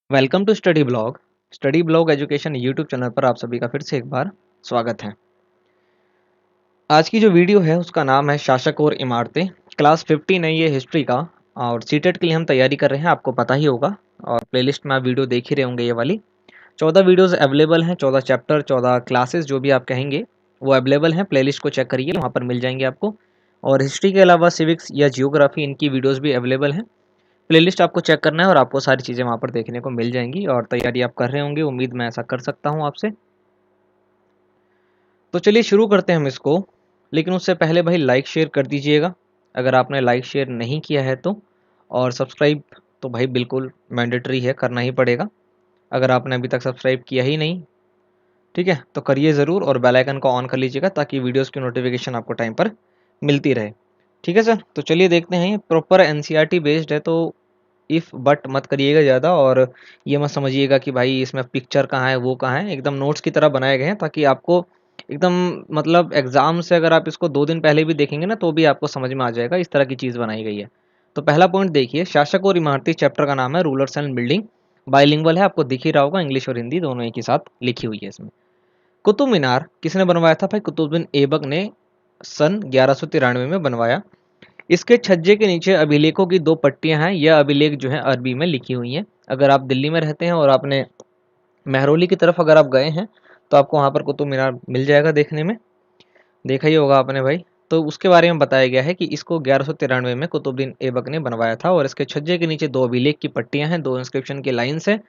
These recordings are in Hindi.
Welcome to study blog education YouTube channel पर आप सभी का फिर से एक बार स्वागत है। आज की जो वीडियो है उसका नाम है शासक और इमारतें। क्लास 15 है ये हिस्ट्री का और सीटेट के लिए हम तैयारी कर रहे हैं, आपको पता ही होगा। और प्लेलिस्ट में आप वीडियो देख ही रहे होंगे। ये वाली 14 वीडियोस अवेलेबल हैं, 14 चैप्टर 14 क्लासेस जो भी आप कहेंगे वो अवेलेबल हैं। प्लेलिस्ट को चेक करिए, वहाँ पर मिल जाएंगे आपको। और हिस्ट्री के अलावा सिविक्स या जियोग्राफी इनकी वीडियोज़ भी अवेलेबल हैं। प्लेलिस्ट आपको चेक करना है और आपको सारी चीज़ें वहाँ पर देखने को मिल जाएंगी। और तैयारी आप कर रहे होंगे, उम्मीद मैं ऐसा कर सकता हूँ आपसे। तो चलिए शुरू करते हैं हम इसको। लेकिन उससे पहले भाई लाइक शेयर कर दीजिएगा अगर आपने लाइक शेयर नहीं किया है तो। और सब्सक्राइब तो भाई बिल्कुल मैंडेटरी है, करना ही पड़ेगा। अगर आपने अभी तक सब्सक्राइब किया ही नहीं, ठीक है, तो करिए ज़रूर और बेल आइकन को ऑन कर लीजिएगा ताकि वीडियोस की नोटिफिकेशन आपको टाइम पर मिलती रहे। ठीक है सर, तो चलिए देखते हैं। ये प्रॉपर एनसीईआरटी बेस्ड है, तो इफ़ बट मत करिएगा ज़्यादा। और ये मत समझिएगा कि भाई इसमें पिक्चर कहाँ है वो कहाँ है, एकदम नोट्स की तरह बनाए गए हैं ताकि आपको एकदम मतलब एग्ज़ाम से अगर आप इसको 2 दिन पहले भी देखेंगे ना तो भी आपको समझ में आ जाएगा, इस तरह की चीज़ बनाई गई है। तो पहला पॉइंट देखिए, शासक और इमारती चैप्टर का नाम है रूलर्स एंड बिल्डिंग। बाइलिंगुअल है, आपको दिख ही रहा होगा, इंग्लिश और हिंदी दोनों एक ही साथ लिखी हुई है इसमें। कुतुब मीनार किसने बनवाया था भाई? कुतुबुद्दीन ऐबक ने सन 1193 में बनवाया। इसके छज्जे के नीचे अभिलेखों की 2 पट्टियां हैं। यह अभिलेख जो है अरबी में लिखी हुई हैं। अगर आप दिल्ली में रहते हैं और आपने महरौली की तरफ अगर आप गए हैं तो आपको वहाँ पर कुतुब मीनार मिल जाएगा देखने में। देखा ही होगा आपने भाई। तो उसके बारे में बताया गया है कि इसको 1193 में कुतुबुद्दीन ऐबक ने बनवाया था और इसके छज्जे के नीचे 2 अभिलेख की पट्टियां हैं, 2 इंस्क्रिप्शन की लाइन्स हैं,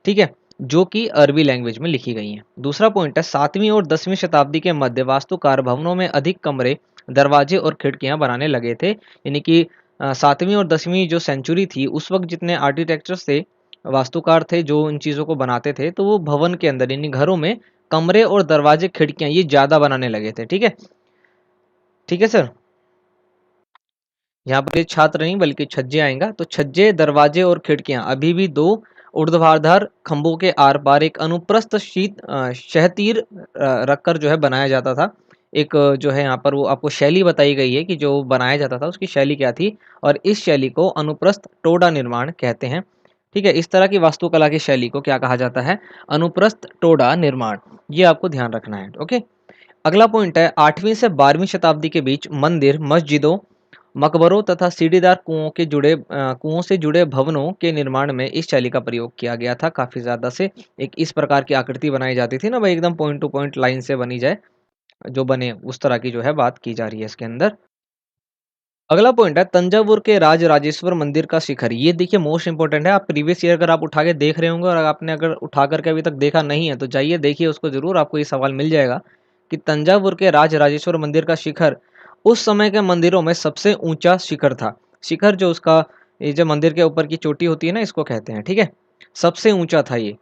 ठीक है, जो कि अरबी लैंग्वेज में लिखी गई हैं। दूसरा पॉइंट है, 7वीं और 10वीं शताब्दी के मध्य वास्तुकार भवनों में अधिक कमरे, दरवाजे और खिड़कियां बनाने लगे थे। यानी कि 7वीं और 10वीं जो सेंचुरी थी उस वक्त जितने आर्किटेक्चर्स थे, वास्तुकार थे जो इन चीज़ों को बनाते थे, तो वो भवन के अंदर यानी घरों में कमरे और दरवाजे खिड़कियां ये ज़्यादा बनाने लगे थे। ठीक है, ठीक है सर। यहाँ पर ये छात्र नहीं बल्कि छज्जे आएगा। तो छज्जे, दरवाजे और खिड़कियां अभी भी 2 ऊर्ध्वाधर खंभों के आर पार एक अनुप्रस्थ शहतीर रखकर जो है बनाया जाता था। एक जो है यहाँ पर वो आपको शैली बताई गई है कि जो बनाया जाता था उसकी शैली क्या थी। और इस शैली को अनुप्रस्थ टोडा निर्माण कहते हैं। ठीक है, इस तरह की वास्तुकला की शैली को क्या कहा जाता है? अनुप्रस्थ टोडा निर्माण। ये आपको ध्यान रखना है। ओके, अगला पॉइंट है, 8वीं से 12वीं शताब्दी के बीच मंदिर, मस्जिदों, मकबरों तथा सीढ़ीदार कुओं से जुड़े भवनों के निर्माण में इस शैली का प्रयोग किया गया था काफी ज्यादा से। एक इस प्रकार की आकृति बनाई जाती थी ना भाई, एकदम पॉइंट टू पॉइंट लाइन से बनी जाए, जो बने उस तरह की जो है बात की जा रही है इसके अंदर। अगला पॉइंट है, तंजावुर के राजराजेश्वर मंदिर का शिखर। ये देखिए मोस्ट इंपोर्टेंट है। आप प्रीवियस ईयर अगर आप उठा के देख रहे होंगे और आपने अगर उठा करके अभी तक देखा नहीं है तो जाइए देखिए उसको जरूर, आपको ये सवाल मिल जाएगा कि तंजावुर के राजराजेश्वर मंदिर का शिखर उस समय के मंदिरों में सबसे ऊंचा शिखर था। शिखर जो उसका, ये जो मंदिर के ऊपर की चोटी होती है ना, इसको कहते हैं। ठीक है, सबसे ऊंचा था ये।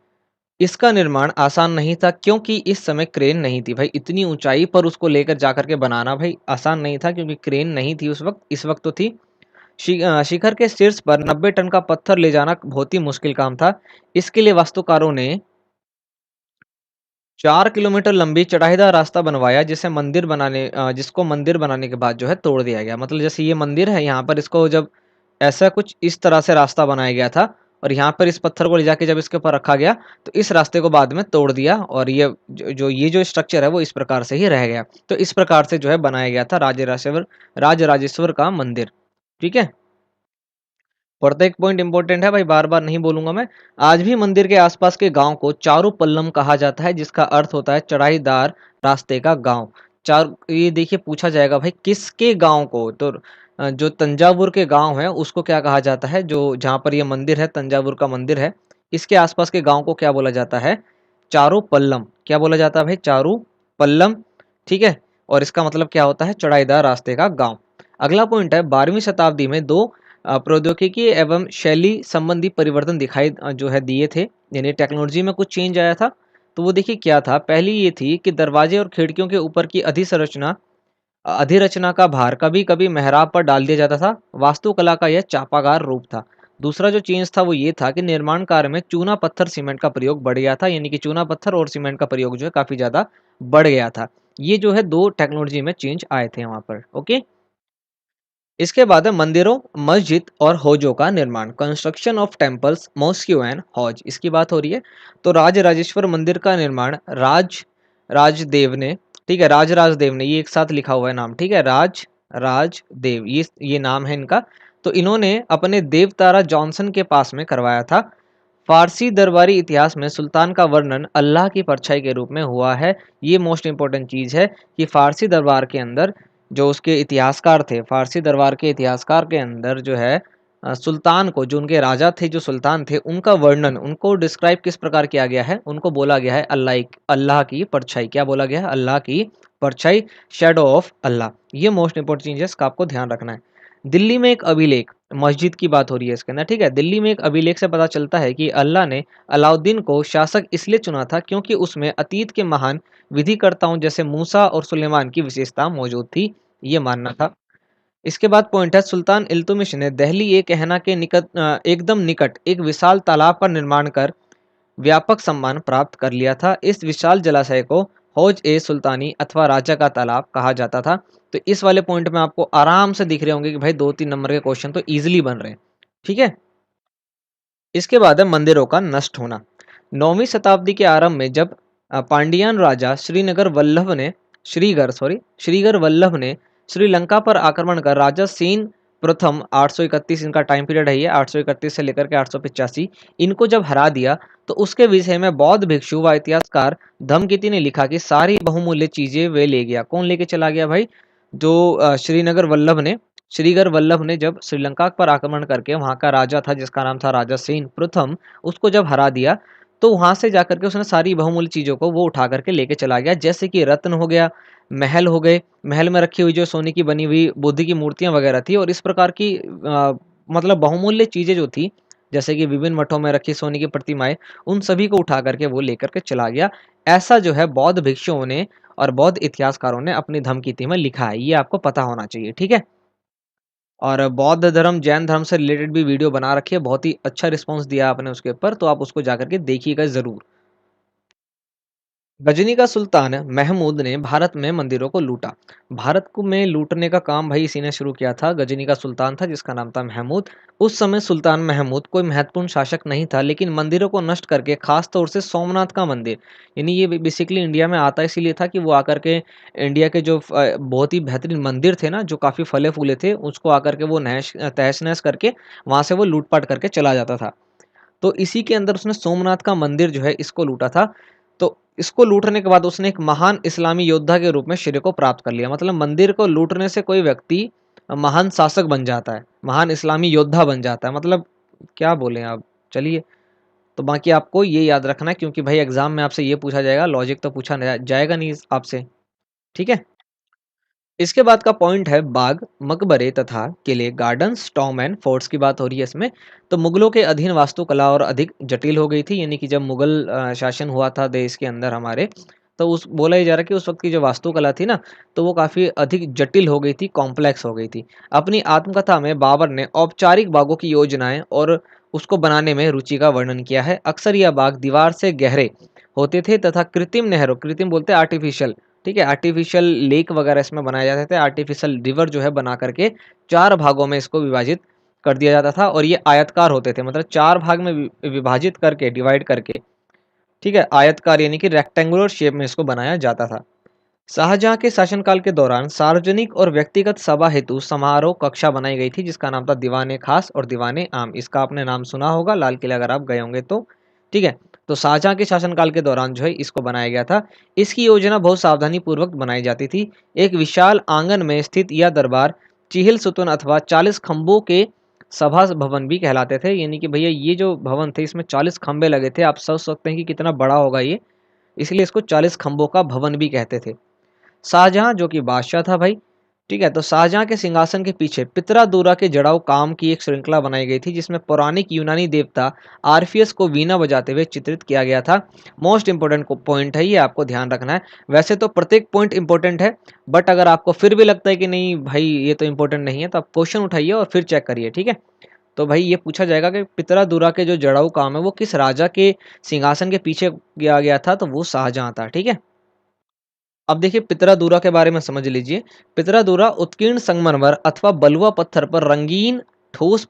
इसका निर्माण आसान नहीं था क्योंकि इस समय क्रेन नहीं थी भाई। इतनी ऊंचाई पर उसको लेकर जाकर के बनाना भाई आसान नहीं था क्योंकि क्रेन नहीं थी उस वक्त। इस वक्त तो थी। शिखर के शीर्ष पर 90 टन का पत्थर ले जाना बहुत ही मुश्किल काम था। इसके लिए वास्तुकारों ने 4 किलोमीटर लंबी चढ़ाईदार रास्ता बनवाया जिसको मंदिर बनाने के बाद जो है तोड़ दिया गया। मतलब जैसे ये मंदिर है, यहाँ पर इसको जब ऐसा कुछ इस तरह से रास्ता बनाया गया था और यहाँ पर इस पत्थर को ले जाके जब इसके ऊपर रखा गया तो इस रास्ते को बाद में तोड़ दिया और ये जो स्ट्रक्चर है वो इस प्रकार से ही रह गया। तो इस प्रकार से जो है बनाया गया था राजराजेश्वर का मंदिर। ठीक है, प्रत्येक पॉइंट इंपॉर्टेंट है भाई, बार बार नहीं बोलूंगा मैं। आज भी मंदिर के आसपास के गांव को चारू पल्लम कहा जाता है जिसका अर्थ होता है चढ़ाईदार रास्ते का गांव। चार, ये देखिए पूछा जाएगा भाई किसके गांव को, तो जो तंजावुर के गांव है उसको क्या कहा जाता है? जो जहां पर ये मंदिर है, तंजावुर का मंदिर है, इसके आसपास के गांव को क्या बोला जाता है? चारू पल्लम। क्या बोला जाता है भाई? चारू पल्लम। ठीक है, और इसका मतलब क्या होता है? चढ़ाईदार रास्ते का गांव। अगला पॉइंट है, 12वीं शताब्दी में 2 प्रौद्योगिकी एवं शैली संबंधी परिवर्तन जो है दिए थे। यानी टेक्नोलॉजी में कुछ चेंज आया था। तो वो देखिए क्या था। पहली ये थी कि दरवाजे और खिड़कियों के ऊपर की अधिरचना का भार कभी कभी मेहराब पर डाल दिया जाता था। वास्तुकला का यह चापागार रूप था। दूसरा जो चेंज था वो ये था कि निर्माण कार्य में चूना पत्थर सीमेंट का प्रयोग बढ़ गया था। यानी कि चूना पत्थर और सीमेंट का प्रयोग जो है काफी ज्यादा बढ़ गया था। ये जो है 2 टेक्नोलॉजी में चेंज आए थे वहां पर। ओके, इसके बाद है मंदिरों, मस्जिद और हौजों का निर्माण, construction of temples, mosque and हौज, इसकी बात हो रही है। तो राज राजेश्वर मंदिर का निर्माण राजदेव ने, ठीक है, राजदेव ने, ये एक साथ लिखा हुआ है नाम, ठीक है, राजदेव, ये नाम है इनका। तो इन्होंने अपने देवतारा जॉनसन के पास में करवाया था। फारसी दरबारी इतिहास में सुल्तान का वर्णन अल्लाह की परछाई के रूप में हुआ है। ये मोस्ट इंपॉर्टेंट चीज़ है कि फारसी दरबार के अंदर जो उसके इतिहासकार थे, फारसी दरबार के इतिहासकार के अंदर जो है सुल्तान को, जो उनके राजा थे, जो सुल्तान थे, उनका वर्णन, उनको डिस्क्राइब किस प्रकार किया गया है, उनको बोला गया है अल्लाह की परछाई। क्या बोला गया है? अल्लाह की परछाई, शेडो ऑफ अल्लाह। ये मोस्ट इंपॉर्टेंट चीज़ है, इसका आपको ध्यान रखना है। दिल्ली में एक अभिलेख, मस्जिद की बात हो रही है इसके अंदर, ठीक है। दिल्ली में एक अभिलेख से पता चलता है कि अल्लाह ने अलाउद्दीन को शासक इसलिए चुना था क्योंकि उसमें अतीत के महान विधिकर्ताओं जैसे मूसा और सुलेमान की विशेषता मौजूद थी, ये मानना था। इसके बाद पॉइंट है, सुल्तान इल्तुमिश ने दहली ए कहना के एकदम निकट एक विशाल तालाब का निर्माण कर व्यापक सम्मान प्राप्त कर लिया था। इस विशाल जलाशय को हौज ए सुल्तानी अथवा राजा का तालाब कहा जाता था। तो इस वाले पॉइंट में आपको आराम से दिख रहे होंगे कि भाई 2-3 नंबर के क्वेश्चन तो इजीली बन रहे हैं, ठीक है। इसके बाद है मंदिरों का नष्ट होना। 9वीं शताब्दी के आरंभ में जब पांडियान राजा श्रीगर वल्लभ ने श्रीलंका पर आक्रमण कर राजा सेन प्रथम 831, इनका टाइम पीरियड है ये, 831 से लेकर के 885, इनको जब हरा दिया, तो उसके विषय में बौद्ध भिक्षु व इतिहासकार धम्मकिति ने लिखा कि सारी बहुमूल्य चीजें वे ले गया। कौन लेके चला गया भाई? जो श्रीगर वल्लभ ने जब श्रीलंका पर आक्रमण करके वहां का राजा था, जिसका नाम था राजा सेन प्रथम, उसको जब हरा दिया, तो वहां से जाकर के उसने सारी बहुमूल्य चीजों को वो उठा करके लेके चला गया, जैसे कि रत्न हो गया, महल हो गए, महल में रखी हुई जो सोने की बनी हुई बुद्ध की मूर्तियां वगैरह थी, और इस प्रकार की मतलब बहुमूल्य चीजें जो थी, जैसे कि विभिन्न मठों में रखी सोने की प्रतिमाएं, उन सभी को उठा करके वो लेकर के चला गया। ऐसा जो है बौद्ध भिक्षुओं ने और बौद्ध इतिहासकारों ने अपनी धम्मकिति में लिखा है, ये आपको पता होना चाहिए, ठीक है। और बौद्ध धर्म, जैन धर्म से रिलेटेड भी वीडियो बना रखी है, बहुत ही अच्छा रिस्पॉन्स दिया आपने उसके ऊपर, तो आप उसको जाकर के देखिएगा ज़रूर। गजनी का सुल्तान महमूद ने भारत में मंदिरों को लूटा। भारत को में लूटने का काम भाई इसी ने शुरू किया था। गजनी का सुल्तान था जिसका नाम था महमूद। उस समय सुल्तान महमूद कोई महत्वपूर्ण शासक नहीं था, लेकिन मंदिरों को नष्ट करके, खास तौर से सोमनाथ का मंदिर, यानी ये बेसिकली इंडिया में आता इसीलिए था कि वो आकर के इंडिया के जो बहुत ही बेहतरीन मंदिर थे ना, जो काफ़ी फले फूले थे, उसको आकर के वो तहस नहस करके वहाँ से वो लूटपाट करके चला जाता था। तो इसी के अंदर उसने सोमनाथ का मंदिर जो है इसको लूटा था। तो इसको लूटने के बाद उसने एक महान इस्लामी योद्धा के रूप में श्रेय को प्राप्त कर लिया। मतलब मंदिर को लूटने से कोई व्यक्ति महान शासक बन जाता है, महान इस्लामी योद्धा बन जाता है, मतलब क्या बोलें आप। चलिए, तो बाकी आपको ये याद रखना है, क्योंकि भाई एग्जाम में आपसे ये पूछा जाएगा, लॉजिक तो पूछा जाएगा नहीं आपसे, ठीक है। इसके बाद का पॉइंट है बाग, मकबरे तथा किले, गार्डन्स, टॉम एंड फोर्ट्स की बात हो रही है इसमें। तो मुगलों के अधीन वास्तुकला और अधिक जटिल हो गई थी, यानी कि जब मुगल शासन हुआ था देश के अंदर हमारे, तो उस बोला ही जा रहा है कि उस वक्त की जो वास्तुकला थी ना, तो वो काफ़ी अधिक जटिल हो गई थी, कॉम्प्लेक्स हो गई थी। अपनी आत्मकथा में बाबर ने औपचारिक बागों की योजनाएं और उसको बनाने में रुचि का वर्णन किया है। अक्सर यह बाग दीवार से गहरे होते थे तथा कृत्रिम नहरों, कृत्रिम बोलते हैं आर्टिफिशियल, ठीक है, आर्टिफिशियल लेक वगैरह इसमें बनाए जाते थे। आर्टिफिशियल रिवर जो है बना करके 4 भागों में इसको विभाजित कर दिया जाता था, और ये आयतकार होते थे, मतलब 4 भाग में विभाजित करके, डिवाइड करके, ठीक है, आयतकार यानी कि रेक्टेंगुलर शेप में इसको बनाया जाता था। शाहजहां के शासनकाल के दौरान सार्वजनिक और व्यक्तिगत सभा हेतु समारोह कक्षा बनाई गई थी, जिसका नाम था दीवाने खास और दीवाने आम। इसका आपने नाम सुना होगा लाल किला अगर आप गए होंगे तो, ठीक है। तो शाहजहां के शासनकाल के दौरान जो है इसको बनाया गया था। इसकी योजना बहुत सावधानी पूर्वक बनाई जाती थी। एक विशाल आंगन में स्थित यह दरबार चिहिल सुतन अथवा 40 खंभों के सभा भवन भी कहलाते थे, यानी कि भैया ये जो भवन थे इसमें 40 खंभे लगे थे। आप सोच सकते हैं कि कितना बड़ा होगा ये, इसलिए इसको 40 खंभों का भवन भी कहते थे। शाहजहां जो कि बादशाह था भाई, ठीक है, तो शाहजहां के सिंहासन के पीछे पितरादूरा के जड़ाऊ काम की एक श्रृंखला बनाई गई थी, जिसमें पौराणिक यूनानी देवता आर्फियस को वीणा बजाते हुए चित्रित किया गया था। मोस्ट इंपोर्टेंट पॉइंट है ये, आपको ध्यान रखना है। वैसे तो प्रत्येक पॉइंट इंपॉर्टेंट है, बट अगर आपको फिर भी लगता है कि नहीं भाई ये तो इंपॉर्टेंट नहीं है, तो आप क्वेश्चन उठाइए और फिर चेक करिए, ठीक है। तो भाई ये पूछा जाएगा कि पितरादूरा के जो जड़ाऊ काम है वो किस राजा के सिंहासन के पीछे किया गया था, तो वो शाहजहां था, ठीक है। अब देखिए पितरादूरा के बारे में समझ लीजिए। पितरादूरा उत्कीर्ण संगमरमर अथवा बलुआ पत्थर पर रंगीन ठोस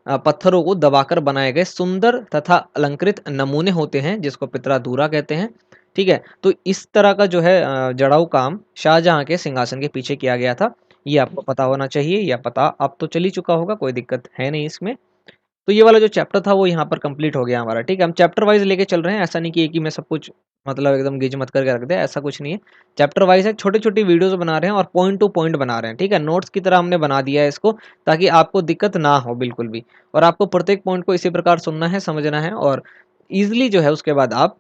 पत्थरों को दबाकर बनाए गए सुंदर तथा अलंकृत नमूने होते हैं, जिसको पितरादूरा कहते हैं। ठीक है, तो इस तरह का जो है जड़ाऊ काम शाहजहां के सिंहासन के पीछे किया गया था। ये आपको पता होना चाहिए, या पता अब तो चल ही चुका होगा, कोई दिक्कत है नहीं इसमें। तो ये वाला जो चैप्टर था वो यहाँ पर कंप्लीट हो गया हमारा। ठीक है, हम चैप्टर वाइज लेके चल रहे हैं, ऐसा नहीं कि एक ही में सब कुछ मतलब एकदम गिज मत करके रख दे, ऐसा कुछ नहीं है। चैप्टर वाइज है, छोटी छोटी वीडियोस बना रहे हैं और पॉइंट टू पॉइंट बना रहे हैं। ठीक है, नोट्स की तरह हमने बना दिया है इसको, ताकि आपको दिक्कत ना हो बिल्कुल भी, और आपको प्रत्येक पॉइंट को इसी प्रकार सुनना है, समझना है, और ईजिली जो है उसके बाद आप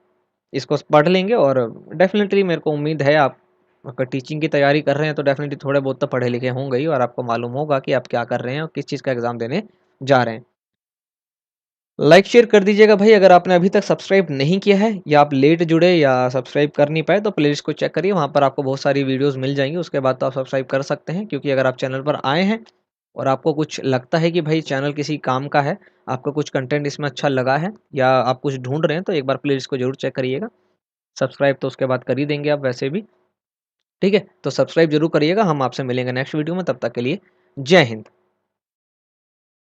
इसको पढ़ लेंगे। और डेफिनेटली मेरे को उम्मीद है आप अगर टीचिंग की तैयारी कर रहे हैं तो डेफिनेटली थोड़े बहुत तो पढ़े लिखे होंगे ही, और आपको मालूम होगा कि आप क्या कर रहे हैं और किस चीज़ का एग्जाम देने जा रहे हैं। लाइक शेयर कर दीजिएगा भाई। अगर आपने अभी तक सब्सक्राइब नहीं किया है, या आप लेट जुड़े या सब्सक्राइब कर नहीं पाए, तो प्लेलिस्ट को चेक करिए, वहाँ पर आपको बहुत सारी वीडियोस मिल जाएंगी। उसके बाद तो आप सब्सक्राइब कर सकते हैं, क्योंकि अगर आप चैनल पर आए हैं और आपको कुछ लगता है कि भाई चैनल किसी काम का है, आपको कुछ कंटेंट इसमें अच्छा लगा है, या आप कुछ ढूंढ रहे हैं, तो एक बार प्लेलिस्ट को जरूर चेक करिएगा। सब्सक्राइब तो उसके बाद कर ही देंगे आप वैसे भी। ठीक है, तो सब्सक्राइब जरूर करिएगा। हम आपसे मिलेंगे नेक्स्ट वीडियो में, तब तक के लिए जय हिंद।